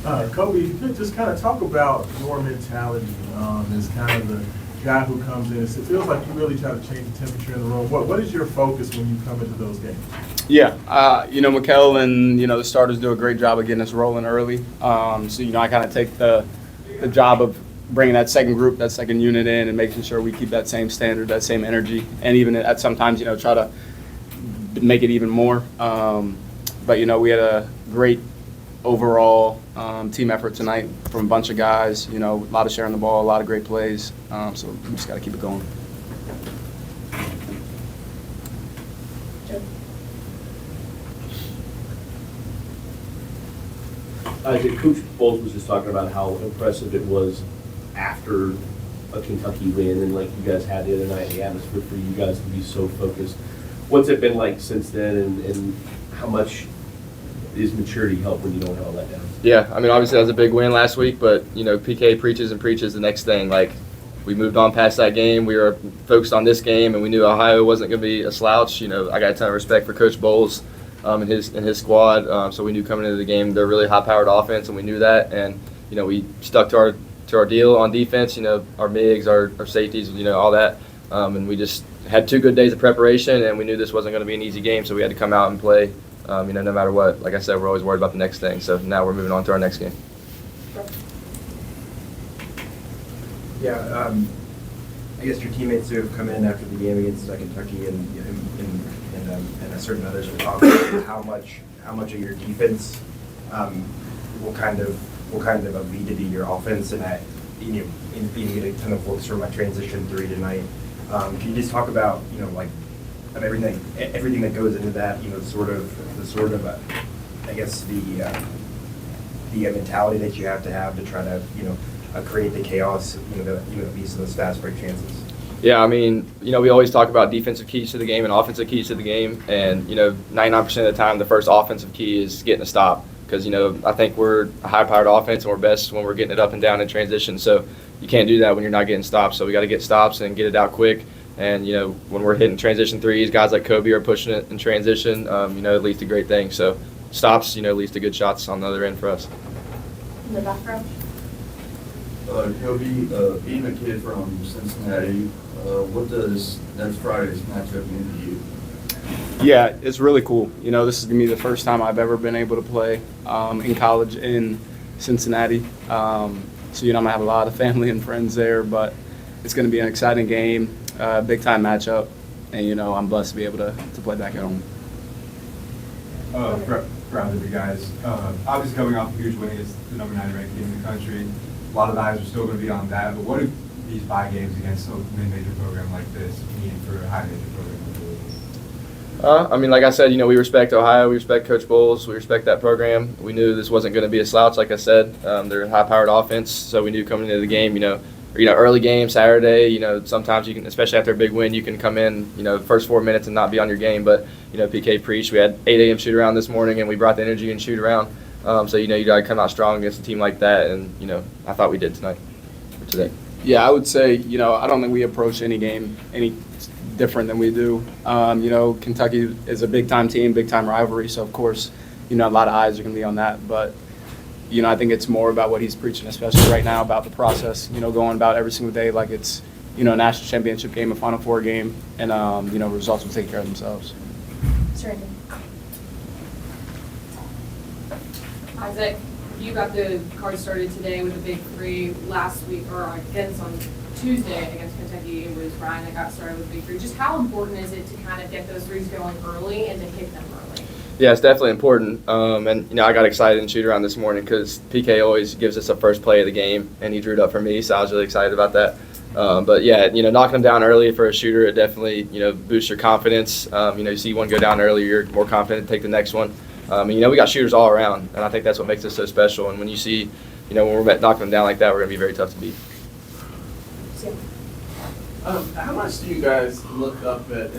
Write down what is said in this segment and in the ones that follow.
Kobe, you could just kind of talk about your mentality as kind of the guy who comes in. It feels like you really try to change the temperature in the room. What is your focus when you come into those games? Yeah, McKneely and, the starters do a great job of getting us rolling early. So, I kind of take the job of bringing that second group, that second unit in and making sure we keep that same standard, that same energy, and even at sometimes, try to make it even more. But, we had a great overall team effort tonight from a bunch of guys, a lot of sharing the ball, a lot of great plays. So we just got to keep it going. Coach Bowles was just talking about how impressive it was after a Kentucky win and like you guys had the other night, the atmosphere for you guys to be so focused. What's it been like since then, and how much is maturity help when you don't have a letdown? Yeah, obviously that was a big win last week, but, PK preaches and preaches the next thing. Like, we moved on past that game. We were focused on this game, and we knew Ohio wasn't going to be a slouch. I got a ton of respect for Coach Bowles and his squad. So we knew coming into the game they're a really high-powered offense, and we knew that. And, we stuck to our deal on defense, our MIGs, our safeties, all that. And we just had 2 good days of preparation, and we knew this wasn't going to be an easy game, so we had to come out and play. No matter what. Like I said, we're always worried about the next thing. So now we're moving on to our next game. Yeah, I guess your teammates who have come in after the game against Kentucky and certain others have talked about how much of your defense will kind of lead to your offense, and that being a ton of looks from a transition 3 tonight. Can you just talk about of everything that goes into that, I guess the mentality that you have to try to create the chaos, these those fast break chances. Yeah, we always talk about defensive keys to the game and offensive keys to the game, and 99% of the time the first offensive key is getting a stop, because I think we're a high-powered offense and we're best when we're getting it up and down in transition. So you can't do that when you're not getting stops. So we got to get stops and get it out quick. And, when we're hitting transition threes, guys like Kobe are pushing it in transition, it leads to great things. So stops, leads to good shots on the other end for us. In the back row. Kobe, being a kid from Cincinnati, what does next Friday's matchup mean to you? Yeah, it's really cool. This is going to be the first time I've ever been able to play in college in Cincinnati. So, I'm going to have a lot of family and friends there, but it's going to be an exciting game. Big-time matchup, and, I'm blessed to be able to play back at home. Proud of you guys. Obviously coming off a huge win against the number 9 ranked team in the country, a lot of eyes are still going to be on that, but what do these 5 games against a mid-major program like this mean for a high-major program like Louisville? Like I said, we respect Ohio, we respect Coach Bowles, we respect that program. We knew this wasn't going to be a slouch, like I said. They're a high-powered offense, so we knew coming into the game, early game, Saturday, sometimes you can, especially after a big win, you can come in, first 4 minutes and not be on your game. But, PK preached. We had 8 a.m. shoot around this morning, and we brought the energy and shoot around. So, you got to come out strong against a team like that. And, I thought we did tonight or today. Yeah, I would say, I don't think we approach any game any different than we do. Kentucky is a big-time team, big-time rivalry. So, of course, a lot of eyes are going to be on that. But, I think it's more about what he's preaching, especially right now, about the process, going about every single day like it's, a national championship game, a Final Four game, and, results will take care of themselves. Brandon. Isaac, you got the card started today with a big 3 last week, or on Tuesday against Kentucky. It was Ryan that got started with a big 3. Just how important is it to kind of get those 3s going early and to hit them early? Yeah, it's definitely important. And, I got excited in shoot around this morning because PK always gives us a first play of the game, and he drew it up for me, so I was really excited about that. But, yeah, knocking them down early for a shooter, it definitely, boosts your confidence. You see one go down early, you're more confident to take the next one. We got shooters all around, and I think that's what makes us so special. And when you see, when we're knocking them down like that, we're going to be very tough to beat. How much do you guys look up at,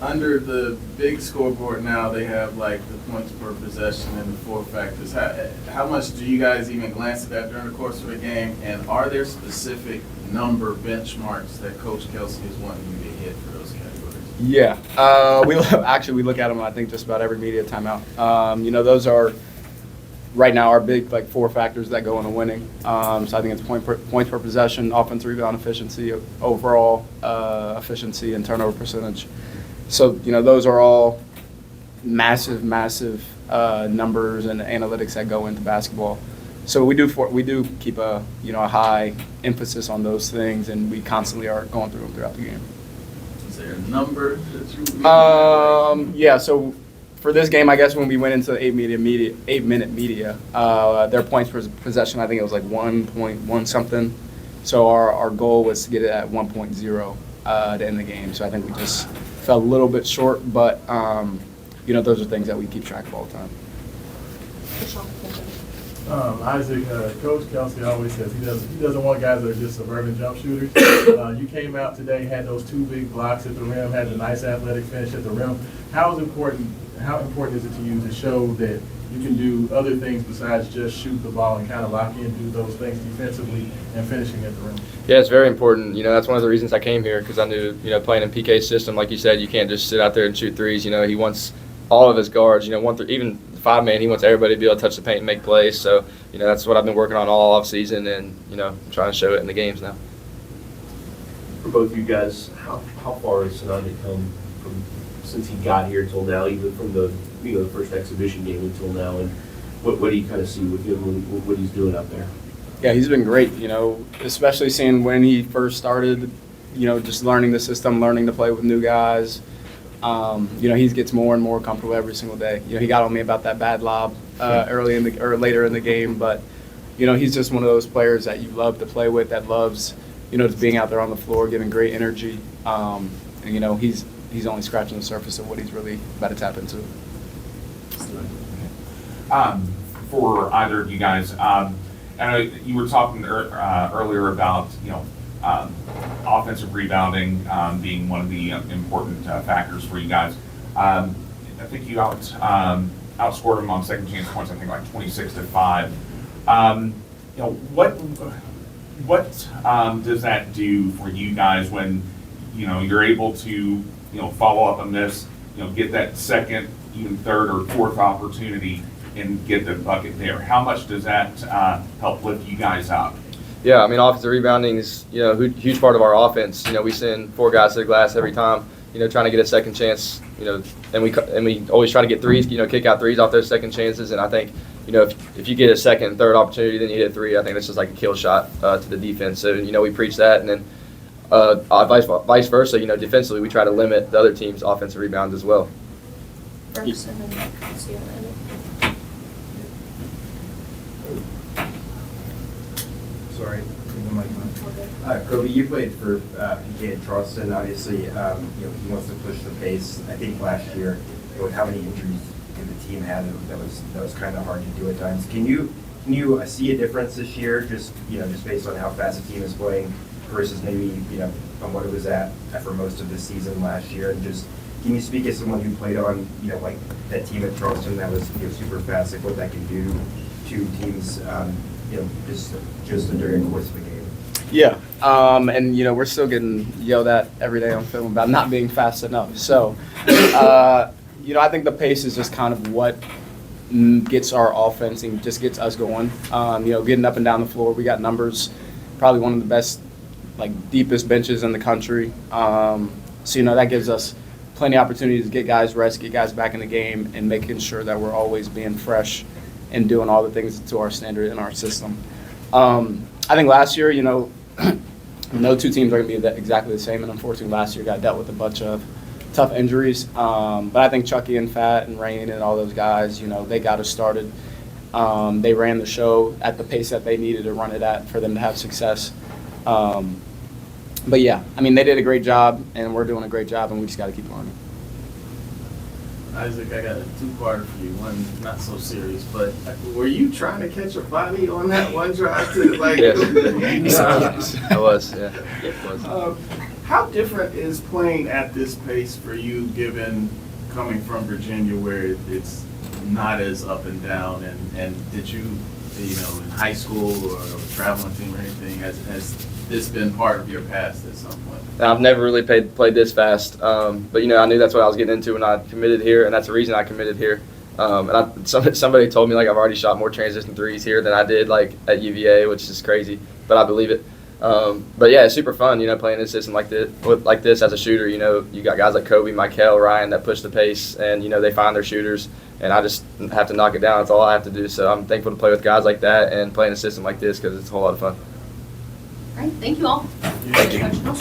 under the big scoreboard now, they have like the points per possession and the 4 factors. How much do you guys even glance at that during the course of the game? And are there specific number benchmarks that Coach Kelsey is wanting you to hit for those categories? Yeah, we look at them, I think, just about every media timeout. Those are right now our big like 4 factors that go into winning. So I think it's points per possession, offensive rebound efficiency, overall efficiency, and turnover percentage. So those are all massive numbers and analytics that go into basketball. So we do keep a a high emphasis on those things, and we constantly are going through them throughout the game. Is there a number that you? Yeah. So for this game, I guess when we went into the 8-minute media, their points per possession, I think it was like 1.1 something. So our goal was to get it at 1.0 to end the game. So I think we just fell a little bit short, but those are things that we keep track of all the time. Isaac, Coach Kelsey always says he doesn't want guys that are just suburban jump shooters. You came out today, had those 2 big blocks at the rim, had a nice athletic finish at the rim. How important is it to you to show that you can do other things besides just shoot the ball and kind of lock in, do those things defensively and finishing at the rim? Yeah, it's very important. That's one of the reasons I came here, because I knew, playing in PK's system, like you said, you can't just sit out there and shoot threes. He wants all of his guards, even 5-man, he wants everybody to be able to touch the paint and make plays. So, that's what I've been working on all off season, and, trying to show it in the games now. For both of you guys, how far has Sinani come from since he got here till now, even from the the first exhibition game until now, and what do you kind of see with him and what he's doing out there? Yeah, he's been great, especially seeing when he first started, just learning the system, learning to play with new guys. He gets more and more comfortable every single day. He got on me about that bad lob later in the game, but he's just one of those players that you love to play with, that loves just being out there on the floor, giving great energy. And he's only scratching the surface of what he's really about to tap into. For either of you guys, I know you were talking earlier about offensive rebounding being one of the important factors for you guys. I think you outscored them on second chance points. I think like 26-5. What does that do for you guys when you're able to follow up on this, get that second, even third or fourth opportunity and get the bucket there? How much does that help lift you guys up? Yeah, offensive rebounding is a huge part of our offense. We send 4 guys to the glass every time, trying to get a second chance. And we always try to get threes, kick out threes off those second chances. And I think if you get a second and third opportunity, then you hit a 3. I think that's just like a kill shot to the defense. So we preach that, and then vice versa. Defensively, we try to limit the other team's offensive rebounds as well. First, and then see you later. Sorry, the mic on. Kobe, you played for PK at Charleston. Obviously, he wants to push the pace. I think last year, with how many injuries the team had, that was kind of hard to do at times. Can you see a difference this year, just based on how fast the team is playing versus maybe on what it was at for most of the season last year? And just can you speak as someone who played on like that team at Charleston that was super fast, like what that can do to teams, just during the course of the game? Yeah, and we're still getting yelled at every day on film about not being fast enough. So, I think the pace is just kind of what gets our offense and just gets us going. Getting up and down the floor, we got numbers, probably one of the best, deepest benches in the country. So that gives us plenty of opportunities to get guys rest, get guys back in the game, and making sure that we're always being fresh and doing all the things to our standard in our system. I think last year, no 2 teams are going to be exactly the same, and unfortunately last year got dealt with a bunch of tough injuries. But I think Chucky and Fat and Rain and all those guys, they got us started. They ran the show at the pace that they needed to run it at for them to have success. But yeah, they did a great job, and we're doing a great job, and we just got to keep learning. Isaac, I got a 2-parter for you. One not so serious, but were you trying to catch a body on that one drive to Yes. I was. Yeah, it was. How different is playing at this pace for you, given coming from Virginia, where it's not as up and down? And did you, in high school or traveling team or anything, has this been part of your past at some point? I've never really played this fast, but I knew that's what I was getting into when I committed here, and that's the reason I committed here. Somebody told me like I've already shot more transition threes here than I did like at UVA, which is crazy, but I believe it. But yeah, it's super fun, playing in a system like this as a shooter. You got guys like Kobe, Michael, Ryan that push the pace, and they find their shooters, and I just have to knock it down. That's all I have to do. So I'm thankful to play with guys like that and play in a system like this because it's a whole lot of fun. All right, thank you all. Thank you.